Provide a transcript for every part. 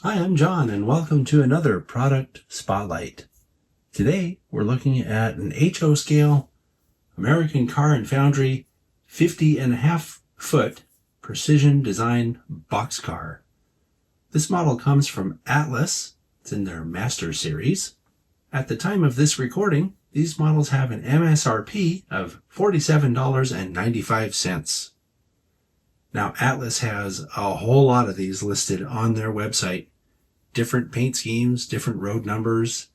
Hi, I'm John, and welcome to another Product Spotlight. Today, we're looking at an HO scale American Car and Foundry 50.5 foot precision design boxcar. This model comes from Atlas. It's in their Master Series. At the time of this recording, these models have an MSRP of $47.95. Now, Atlas has a whole lot of these listed on their website. Different paint schemes, different road numbers.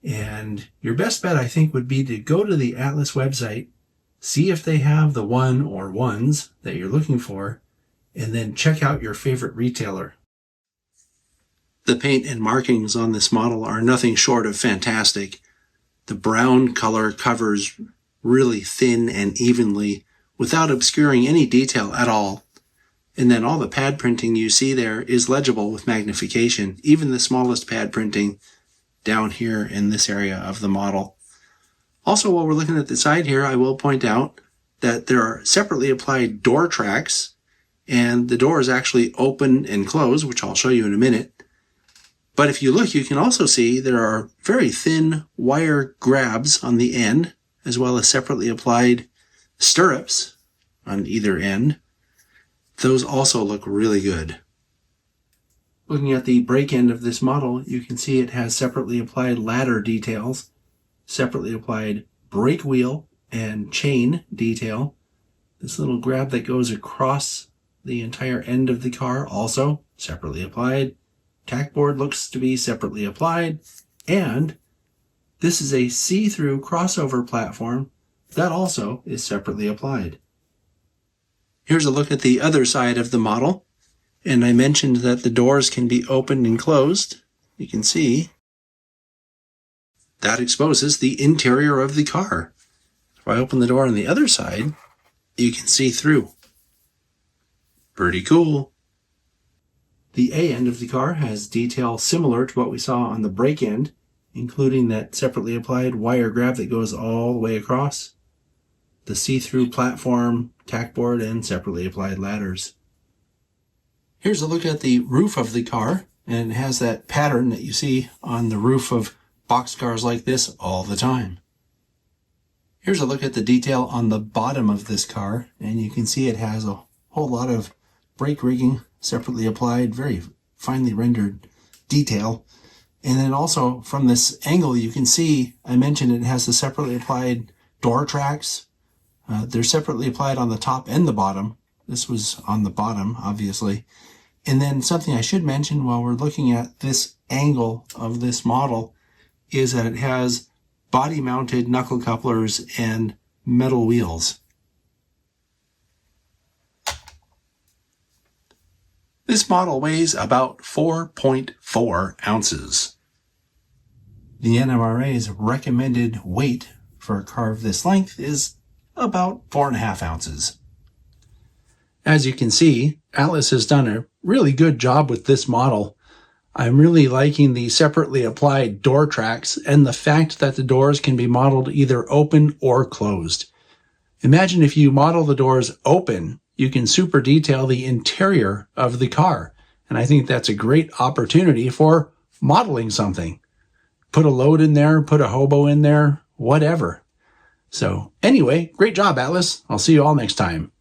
And your best bet, I think, would be to go to the Atlas website, see if they have the one or ones that you're looking for, and then check out your favorite retailer. The paint and markings on this model are nothing short of fantastic. The brown color covers really thin and evenly without obscuring any detail at all. And then all the pad printing you see there is legible with magnification, even the smallest pad printing down here in this area of the model. Also, while we're looking at the side here, I will point out that there are separately applied door tracks, and the doors actually open and close, which I'll show you in a minute. But if you look, you can also see there are very thin wire grabs on the end, as well as separately applied stirrups on either end. Those also look really good. Looking at the brake end of this model, you can see it has separately applied ladder details, separately applied brake wheel and chain detail. This little grab that goes across the entire end of the car also separately applied. Tackboard looks to be separately applied. And this is a see-through crossover platform that also is separately applied. Here's a look at the other side of the model, and I mentioned that the doors can be opened and closed. You can see that exposes the interior of the car. If I open the door on the other side, you can see through. Pretty cool. The A end of the car has detail similar to what we saw on the brake end, including that separately applied wire grab that goes all the way across, the see-through platform, tackboard, and separately applied ladders. Here's a look at the roof of the car, and it has that pattern that you see on the roof of boxcars like this all the time. Here's a look at the detail on the bottom of this car, and you can see it has a whole lot of brake rigging separately applied, very finely rendered detail. And then also from this angle, you can see I mentioned it has the separately applied door tracks. They're separately applied on the top and the bottom. This was on the bottom, obviously. And then something I should mention while we're looking at this angle of this model is that it has body-mounted knuckle couplers and metal wheels. This model weighs about 4.4 ounces. The NMRA's recommended weight for a car of this length is about 4.5 ounces. As you can see, Atlas has done a really good job with this model. I'm really liking the separately applied door tracks and the fact that the doors can be modeled either open or closed. Imagine if you model the doors open, you can super detail the interior of the car. And I think that's a great opportunity for modeling something. Put a load in there, put a hobo in there, whatever. So anyway, great job, Atlas. I'll see you all next time.